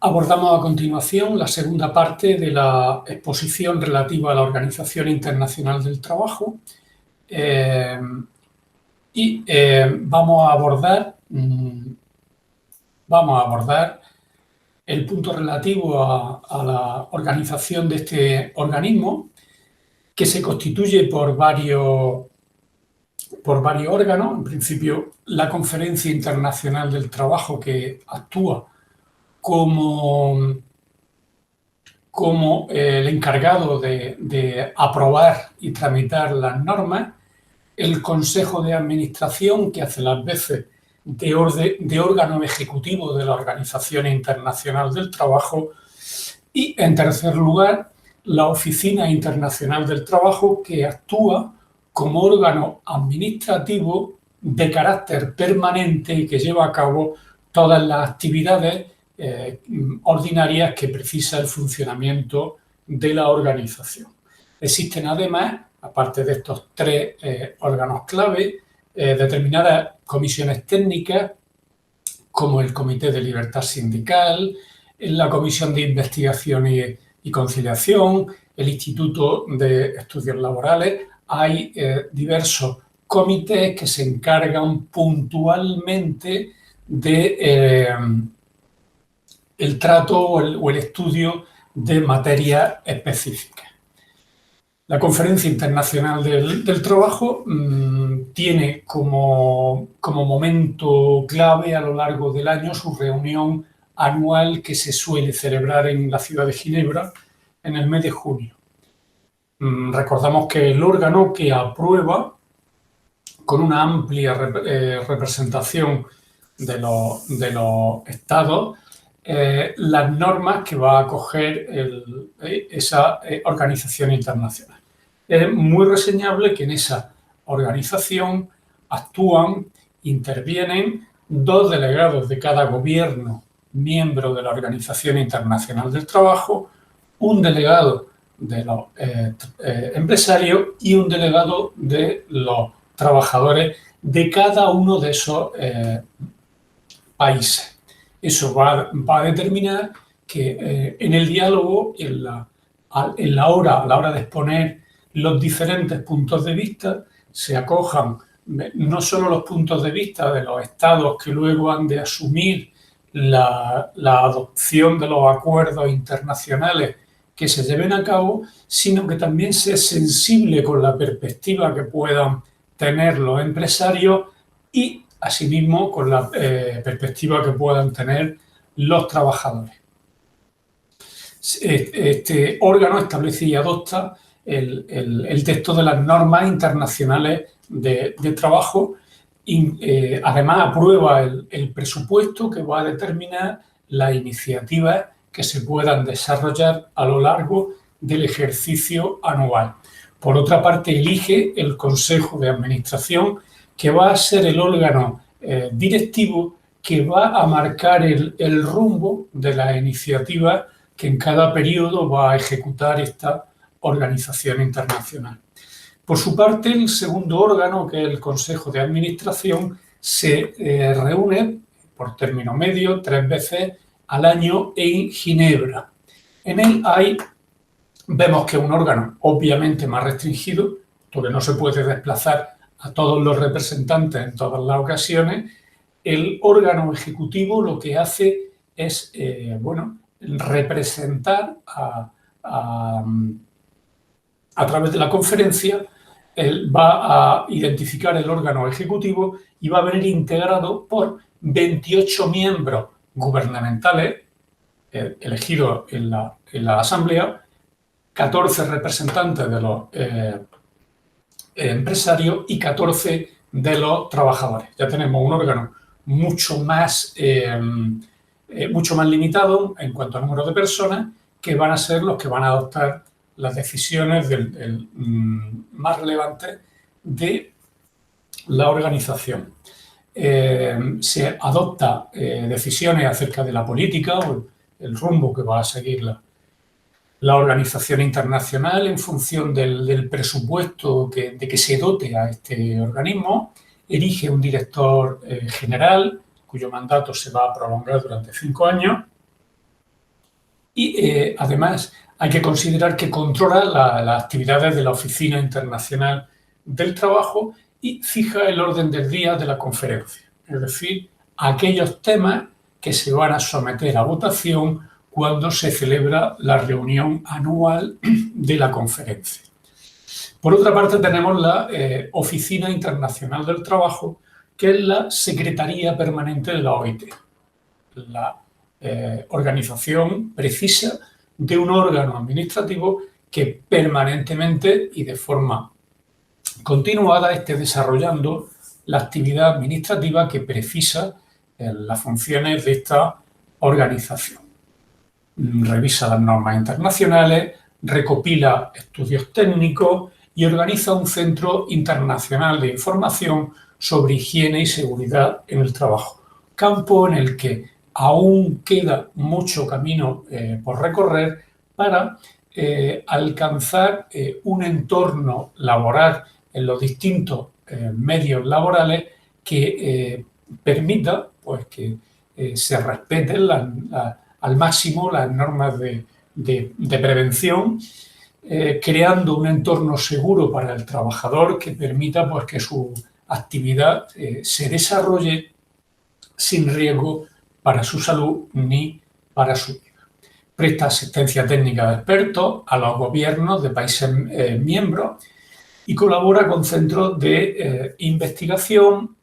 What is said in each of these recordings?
Abordamos a continuación la segunda parte de la exposición relativa a la Organización Internacional del Trabajo vamos a abordar el punto relativo a la organización de este organismo, que se constituye por varios órganos. En principio, la Conferencia Internacional del Trabajo, que actúa como el encargado de aprobar y tramitar las normas, el Consejo de Administración, que hace las veces de órgano ejecutivo de la Organización Internacional del Trabajo, y, en tercer lugar, la Oficina Internacional del Trabajo, que actúa como órgano administrativo de carácter permanente y que lleva a cabo todas las actividades ordinarias que precisa el funcionamiento de la organización. Existen además, aparte de estos tres órganos clave, determinadas comisiones técnicas, como el Comité de Libertad Sindical, la Comisión de Investigación y Conciliación, el Instituto de Estudios Laborales. Hay diversos comités que se encargan puntualmente de el trato o el estudio de materias específicas. La Conferencia Internacional del Trabajo tiene como momento clave a lo largo del año su reunión anual, que se suele celebrar en la ciudad de Ginebra en el mes de junio. Recordamos que el órgano que aprueba, con una amplia representación de los estados, las normas que va a acoger esa organización internacional. Es muy reseñable que en esa organización intervienen 2 delegados de cada gobierno miembro de la Organización Internacional del Trabajo, un delegado de los empresarios y un delegado de los trabajadores de cada uno de esos países. Eso va a determinar que en el diálogo, a la hora de exponer los diferentes puntos de vista, se acojan no solo los puntos de vista de los estados que luego han de asumir la adopción de los acuerdos internacionales que se lleven a cabo, sino que también sea sensible con la perspectiva que puedan tener los empresarios y, asimismo, con la perspectiva que puedan tener los trabajadores. Este órgano establece y adopta el texto de las normas internacionales de trabajo. Además, aprueba el presupuesto que va a determinar las iniciativas que se puedan desarrollar a lo largo del ejercicio anual. Por otra parte, elige el Consejo de Administración, que va a ser el órgano directivo que va a marcar el rumbo de las iniciativas que en cada periodo va a ejecutar esta organización internacional. Por su parte, el segundo órgano, que es el Consejo de Administración, se reúne por término medio 3 veces al año en Ginebra. En él vemos que es un órgano obviamente más restringido, porque no se puede desplazar a todos los representantes en todas las ocasiones. El órgano ejecutivo lo que hace es representar a través de la conferencia. Él va a identificar el órgano ejecutivo y va a venir integrado por 28 miembros gubernamentales elegidos en la Asamblea, 14 representantes de los empresarios y 14 de los trabajadores. Ya tenemos un órgano mucho más limitado en cuanto al número de personas, que van a ser los que van a adoptar las decisiones más relevantes de la organización. Se adopta decisiones acerca de la política o el rumbo que va a seguir la organización internacional en función del presupuesto de que se dote a este organismo. Elige un director general, cuyo mandato se va a prolongar durante 5 años, Y además hay que considerar que controla las actividades de la Oficina Internacional del Trabajo y fija el orden del día de la conferencia, es decir, aquellos temas que se van a someter a votación cuando se celebra la reunión anual de la conferencia. Por otra parte, tenemos la Oficina Internacional del Trabajo, que es la Secretaría Permanente de la OIT. La organización precisa de un órgano administrativo que permanentemente y de forma continuada esté desarrollando la actividad administrativa que precisa las funciones de esta organización. Revisa las normas internacionales, recopila estudios técnicos y organiza un centro internacional de información sobre higiene y seguridad en el trabajo, campo en el que aún queda mucho camino por recorrer para alcanzar un entorno laboral en los distintos medios laborales que permita pues, que se respeten al máximo las normas de prevención, creando un entorno seguro para el trabajador que permita pues, que su actividad se desarrolle sin riesgo para su salud ni para su vida. Presta asistencia técnica de expertos a los gobiernos de países miembros y colabora con centros de investigación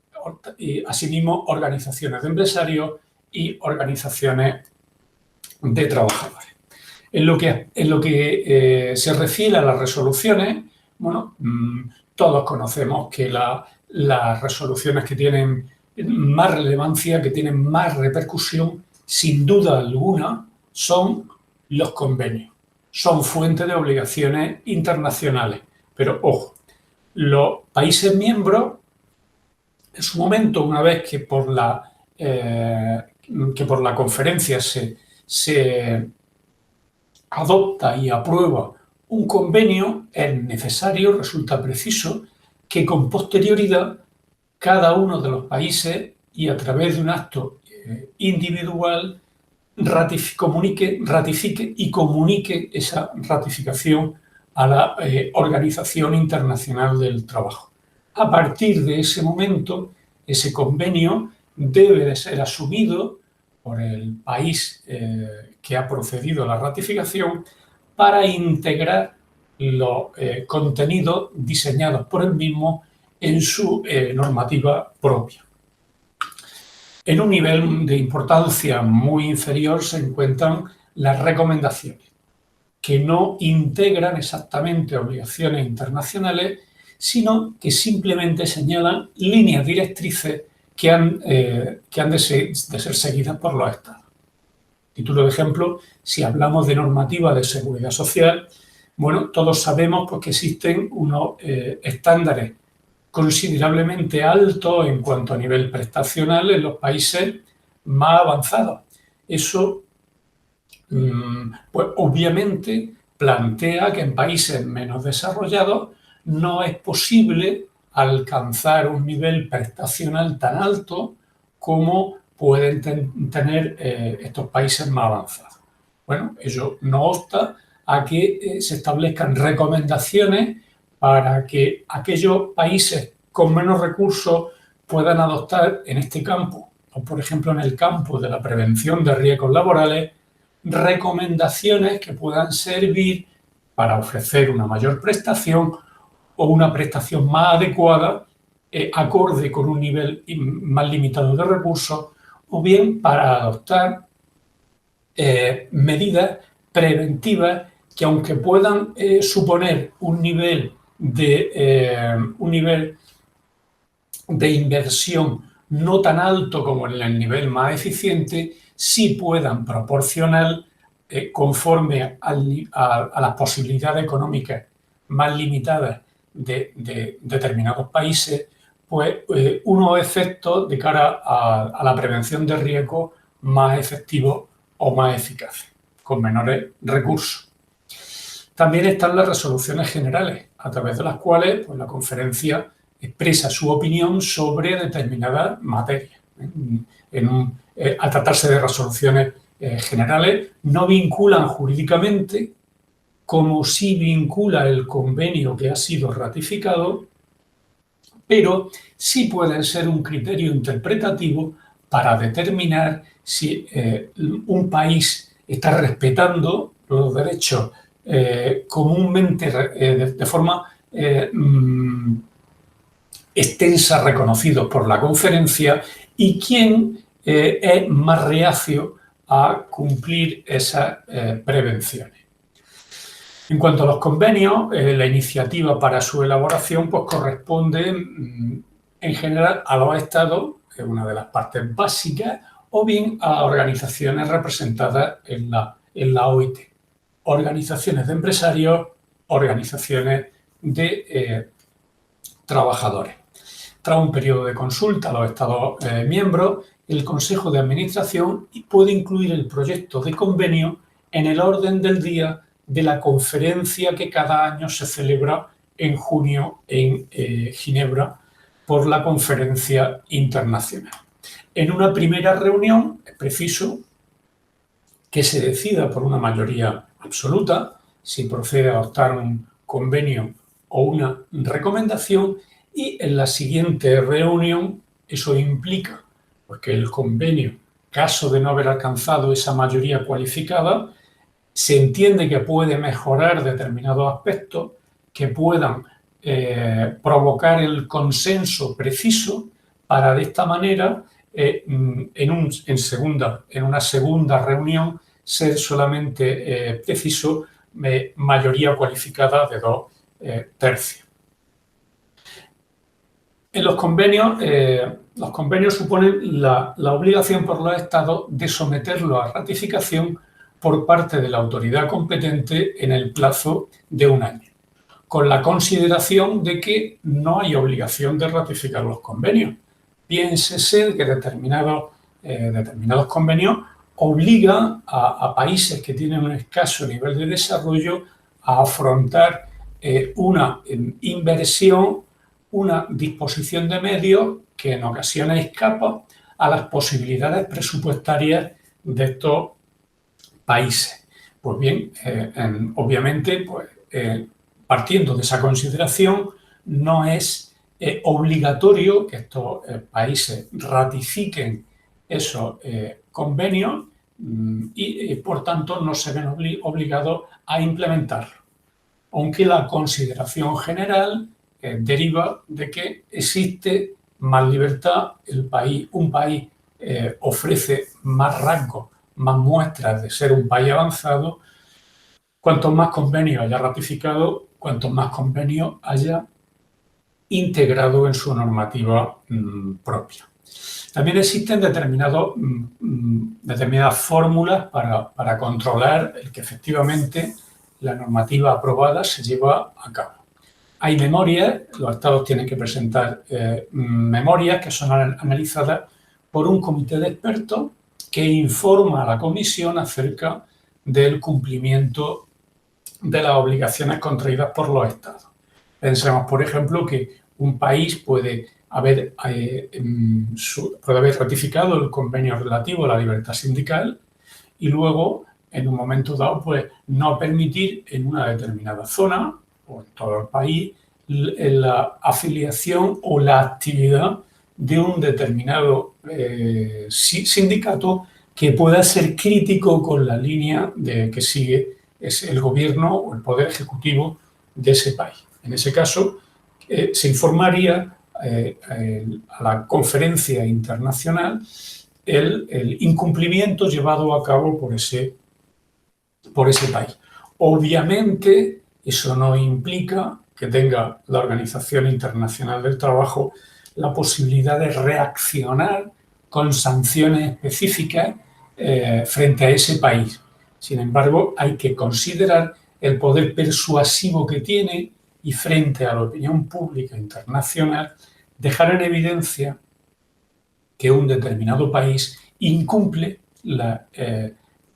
y asimismo organizaciones de empresarios y organizaciones de trabajadores. En lo que se refiere a las resoluciones, bueno, todos conocemos que las resoluciones que tienen más relevancia, que tienen más repercusión, sin duda alguna, son los convenios. Son fuente de obligaciones internacionales. Pero, ojo, los países miembros, en su momento, una vez que por la conferencia se adopta y aprueba un convenio, es necesario, resulta preciso, que con posterioridad cada uno de los países y a través de un acto individual ratifique y comunique esa ratificación a la Organización Internacional del Trabajo. A partir de ese momento, ese convenio debe de ser asumido por el país que ha procedido a la ratificación para integrar los contenidos diseñados por el mismo en su normativa propia. En un nivel de importancia muy inferior se encuentran las recomendaciones, que no integran exactamente obligaciones internacionales, sino que simplemente señalan líneas directrices que han de ser seguidas por los Estados. Título de ejemplo, si hablamos de normativa de seguridad social, bueno, todos sabemos pues, que existen unos estándares considerablemente altos en cuanto a nivel prestacional en los países más avanzados. Eso, pues obviamente, plantea que en países menos desarrollados no es posible alcanzar un nivel prestacional tan alto como pueden tener estos países más avanzados. Bueno, ello no obsta a que se establezcan recomendaciones para que aquellos países con menos recursos puedan adoptar en este campo, o por ejemplo en el campo de la prevención de riesgos laborales, recomendaciones que puedan servir para ofrecer una mayor prestación o una prestación más adecuada, acorde con un nivel más limitado de recursos, o bien para adoptar medidas preventivas que, aunque puedan suponer un nivel de inversión no tan alto como en el nivel más eficiente, sí puedan proporcionar, conforme a las posibilidades económicas más limitadas de determinados países, pues unos efectos de cara a la prevención de riesgos más efectivos o más eficaces, con menores recursos. También están las resoluciones generales, a través de las cuales pues, la conferencia expresa su opinión sobre determinadas materias. Al tratarse de resoluciones generales no vinculan jurídicamente, como sí vincula el convenio que ha sido ratificado, pero sí pueden ser un criterio interpretativo para determinar si un país está respetando los derechos comúnmente de forma extensa reconocidos por la conferencia y quién es más reacio a cumplir esas prevenciones. En cuanto a los convenios, la iniciativa para su elaboración pues, corresponde en general a los estados, que es una de las partes básicas, o bien a organizaciones representadas en la OIT, organizaciones de empresarios, organizaciones de trabajadores. Tras un periodo de consulta a los estados miembros, el Consejo de Administración puede incluir el proyecto de convenio en el orden del día de la conferencia que cada año se celebra en junio en Ginebra por la Conferencia Internacional. En una primera reunión es preciso que se decida por una mayoría absoluta si procede a adoptar un convenio o una recomendación, y en la siguiente reunión eso implica pues, que el convenio, caso de no haber alcanzado esa mayoría cualificada, se entiende que puede mejorar determinados aspectos que puedan provocar el consenso preciso para de esta manera en una segunda reunión ser solamente preciso mayoría cualificada de 2/3. En los convenios suponen la obligación por los estados de someterlo a ratificación por parte de la autoridad competente en el plazo de un año, con la consideración de que no hay obligación de ratificar los convenios. Piénsese que determinados convenios obligan a países que tienen un escaso nivel de desarrollo a afrontar una inversión, una disposición de medios que en ocasiones escapa a las posibilidades presupuestarias de estos países. Pues bien, obviamente, pues, partiendo de esa consideración, no es obligatorio que estos países ratifiquen esos convenios y, por tanto, no se ven obligados a implementarlo. Aunque la consideración general deriva de que existe más libertad, un país ofrece más rasgos, más muestras de ser un país avanzado, cuantos más convenios haya ratificado, cuantos más convenios haya integrado en su normativa propia. También existen determinadas fórmulas para controlar el que efectivamente la normativa aprobada se lleva a cabo. Hay memorias, los estados tienen que presentar memorias que son analizadas por un comité de expertos que informa a la Comisión acerca del cumplimiento de las obligaciones contraídas por los estados. Pensemos, por ejemplo, que un país puede haber ratificado el convenio relativo a la libertad sindical y luego, en un momento dado, pues no permitir en una determinada zona o en todo el país la afiliación o la actividad de un determinado sindicato que pueda ser crítico con la línea que sigue el gobierno o el poder ejecutivo de ese país. En ese caso, se informaría a la conferencia internacional el incumplimiento llevado a cabo por ese país. Obviamente, eso no implica que tenga la Organización Internacional del Trabajo la posibilidad de reaccionar con sanciones específicas frente a ese país. Sin embargo, hay que considerar el poder persuasivo que tiene y frente a la opinión pública internacional dejar en evidencia que un determinado país incumple las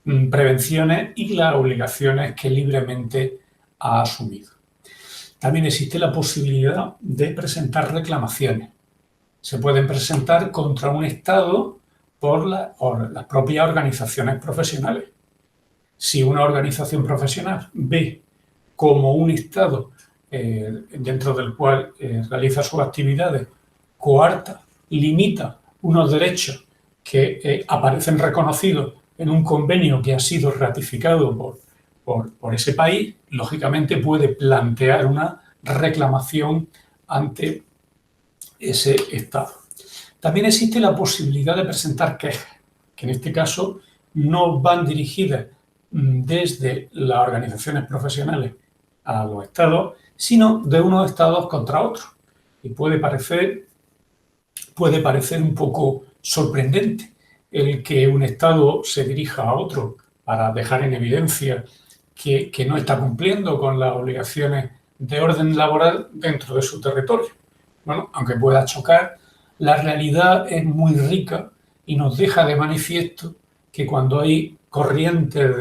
prevenciones y las obligaciones que libremente ha asumido. También existe la posibilidad de presentar reclamaciones. Se pueden presentar contra un Estado por las propias organizaciones profesionales. Si una organización profesional ve como un Estado dentro del cual realiza sus actividades, coarta, limita unos derechos que aparecen reconocidos en un convenio que ha sido ratificado por ese país, lógicamente puede plantear una reclamación ante ese Estado. También existe la posibilidad de presentar quejas, que en este caso no van dirigidas desde las organizaciones profesionales a los estados, sino de unos estados contra otros. Y puede parecer un poco sorprendente el que un estado se dirija a otro para dejar en evidencia que no está cumpliendo con las obligaciones de orden laboral dentro de su territorio. Bueno, aunque pueda chocar, la realidad es muy rica y nos deja de manifiesto que cuando hay corrientes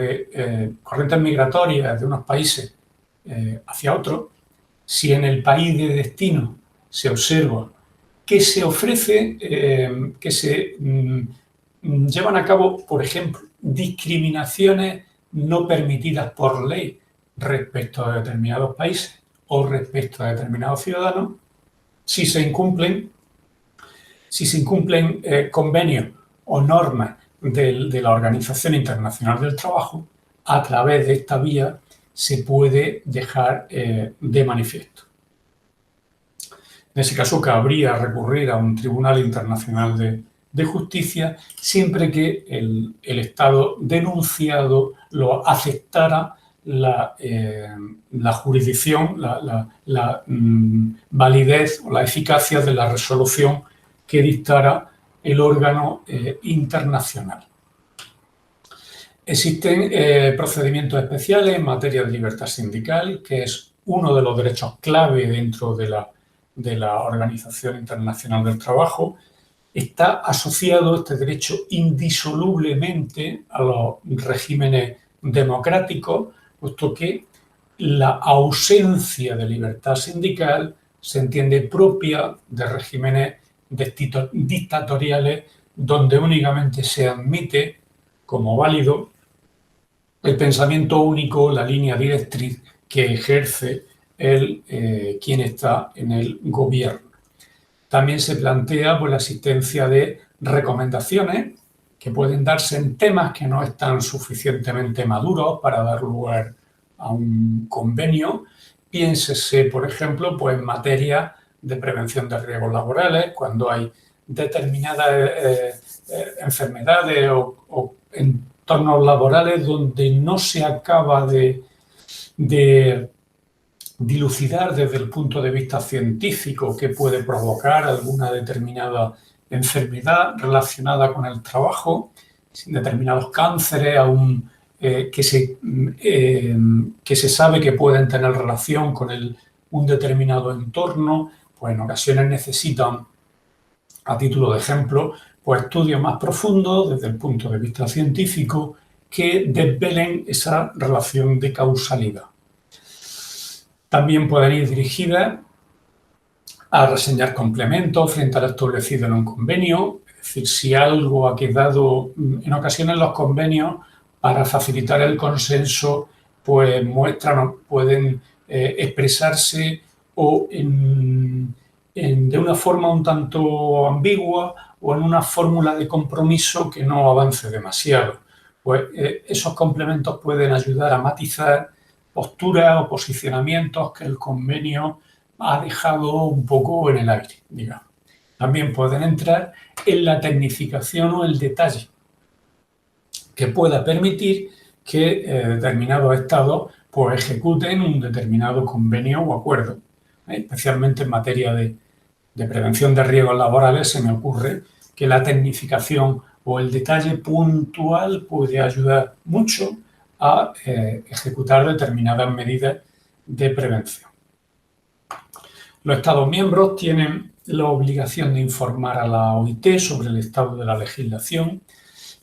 migratorias de unos países hacia otros, si en el país de destino se observa que se ofrece, que se llevan a cabo, por ejemplo, discriminaciones no permitidas por ley respecto a determinados países o respecto a determinados ciudadanos, si se incumplen convenios o normas de la Organización Internacional del Trabajo, a través de esta vía se puede dejar de manifiesto. En ese caso, cabría recurrir a un Tribunal Internacional de Justicia siempre que el Estado denunciado lo aceptara la jurisdicción, la validez o la eficacia de la resolución que dictara el órgano internacional. Existen procedimientos especiales en materia de libertad sindical, que es uno de los derechos clave dentro de la Organización Internacional del Trabajo. Está asociado este derecho indisolublemente a los regímenes democráticos, puesto que la ausencia de libertad sindical se entiende propia de regímenes dictatoriales donde únicamente se admite como válido el pensamiento único, la línea directriz que ejerce quien está en el gobierno. También se plantea la existencia de recomendaciones que pueden darse en temas que no están suficientemente maduros para dar lugar a un convenio. Piénsese, por ejemplo, en materia de prevención de riesgos laborales, cuando hay determinadas enfermedades o entornos laborales donde no se acaba de dilucidar desde el punto de vista científico qué puede provocar alguna determinada enfermedad relacionada con el trabajo, determinados cánceres que se sabe que pueden tener relación con un determinado entorno, pues en ocasiones necesitan, a título de ejemplo, estudios más profundos desde el punto de vista científico que desvelen esa relación de causalidad. También pueden ir dirigidas a reseñar complementos frente a lo establecido en un convenio, es decir, si algo ha quedado, en ocasiones los convenios, para facilitar el consenso, pues muestran o pueden expresarse o de una forma un tanto ambigua o en una fórmula de compromiso que no avance demasiado. Pues esos complementos pueden ayudar a matizar posturas o posicionamientos que el convenio ha dejado un poco en el aire, digamos. También pueden entrar en la tecnificación o el detalle que pueda permitir que determinados estados ejecuten un determinado convenio o acuerdo. Especialmente en materia de prevención de riesgos laborales se me ocurre que la tecnificación o el detalle puntual puede ayudar mucho a ejecutar determinadas medidas de prevención. Los Estados miembros tienen la obligación de informar a la OIT sobre el estado de la legislación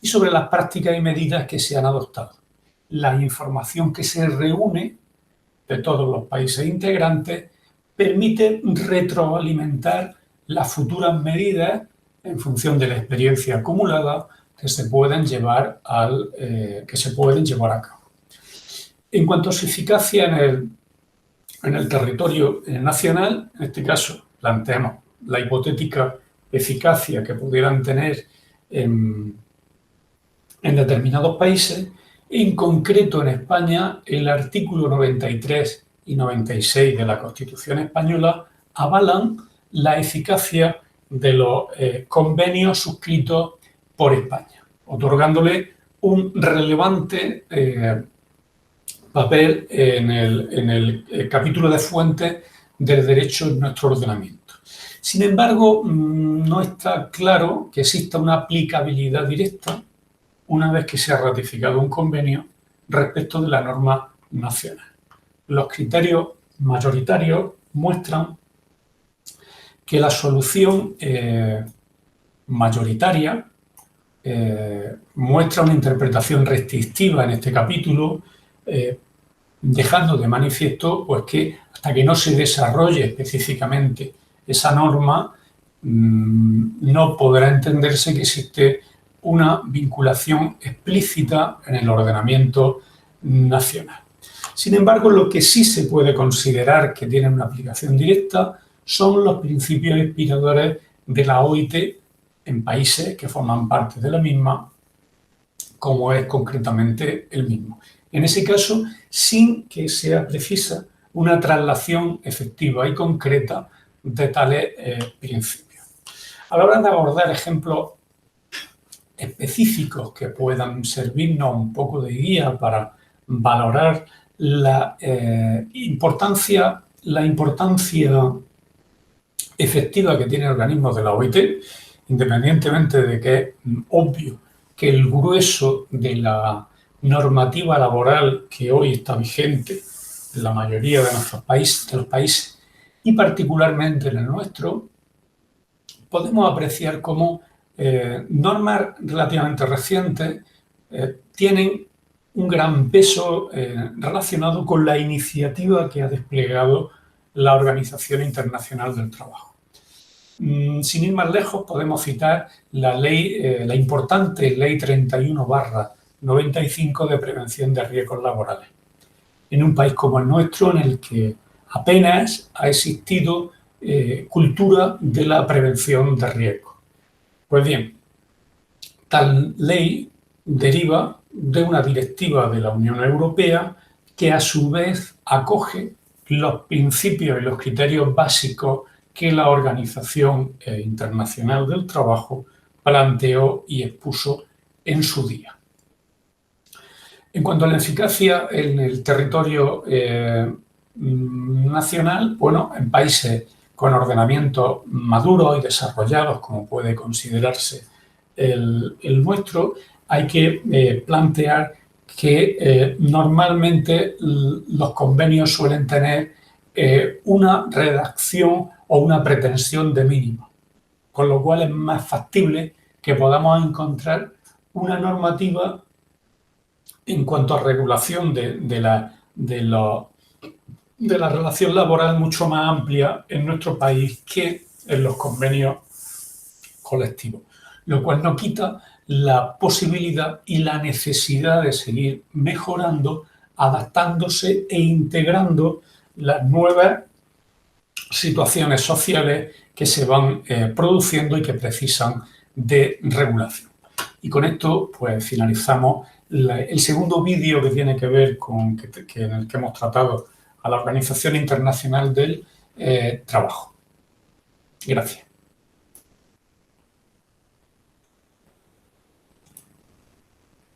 y sobre las prácticas y medidas que se han adoptado. La información que se reúne de todos los países integrantes permite retroalimentar las futuras medidas en función de la experiencia acumulada que se pueden llevar a cabo. En cuanto a su eficacia en el territorio nacional, en este caso planteamos la hipotética eficacia que pudieran tener en determinados países. En concreto, en España, el artículo 93 y 96 de la Constitución española avalan la eficacia de los convenios suscritos por España, otorgándole un relevante papel en el capítulo de fuentes del derecho en nuestro ordenamiento. Sin embargo, no está claro que exista una aplicabilidad directa una vez que se ha ratificado un convenio respecto de la norma nacional. Los criterios mayoritarios muestran que la solución mayoritaria muestra una interpretación restrictiva en este capítulo, dejando de manifiesto pues, que hasta que no se desarrolle específicamente esa norma, no podrá entenderse que existe una vinculación explícita en el ordenamiento nacional. Sin embargo, lo que sí se puede considerar que tiene una aplicación directa son los principios inspiradores de la OIT en países que forman parte de la misma, como es concretamente el mismo. En ese caso, sin que sea precisa una traslación efectiva y concreta de tales principios. A la hora de abordar ejemplos específicos que puedan servirnos un poco de guía para valorar la importancia efectiva que tienen organismos de la OIT, independientemente de que es obvio que el grueso de la normativa laboral que hoy está vigente en la mayoría de nuestros países, y particularmente en el nuestro, podemos apreciar cómo normas relativamente recientes tienen un gran peso relacionado con la iniciativa que ha desplegado la Organización Internacional del Trabajo. Sin ir más lejos, podemos citar la importante Ley 31/95 de prevención de riesgos laborales. En un país como el nuestro, en el que apenas ha existido cultura de la prevención de riesgos. Pues bien, tal ley deriva de una directiva de la Unión Europea que a su vez acoge los principios y los criterios básicos que la Organización Internacional del Trabajo planteó y expuso en su día. En cuanto a la eficacia en el territorio nacional, bueno, en países con ordenamientos maduros y desarrollados, como puede considerarse el nuestro, hay que plantear que normalmente los convenios suelen tener una redacción o una pretensión de mínimo, con lo cual es más factible que podamos encontrar una normativa en cuanto a regulación de la relación laboral mucho más amplia en nuestro país que en los convenios colectivos, lo cual no quita la posibilidad y la necesidad de seguir mejorando, adaptándose e integrando las nuevas situaciones sociales que se van produciendo y que precisan de regulación. Y con esto pues finalizamos el segundo vídeo que tiene que ver con en el que hemos tratado a la Organización Internacional del Trabajo. Gracias.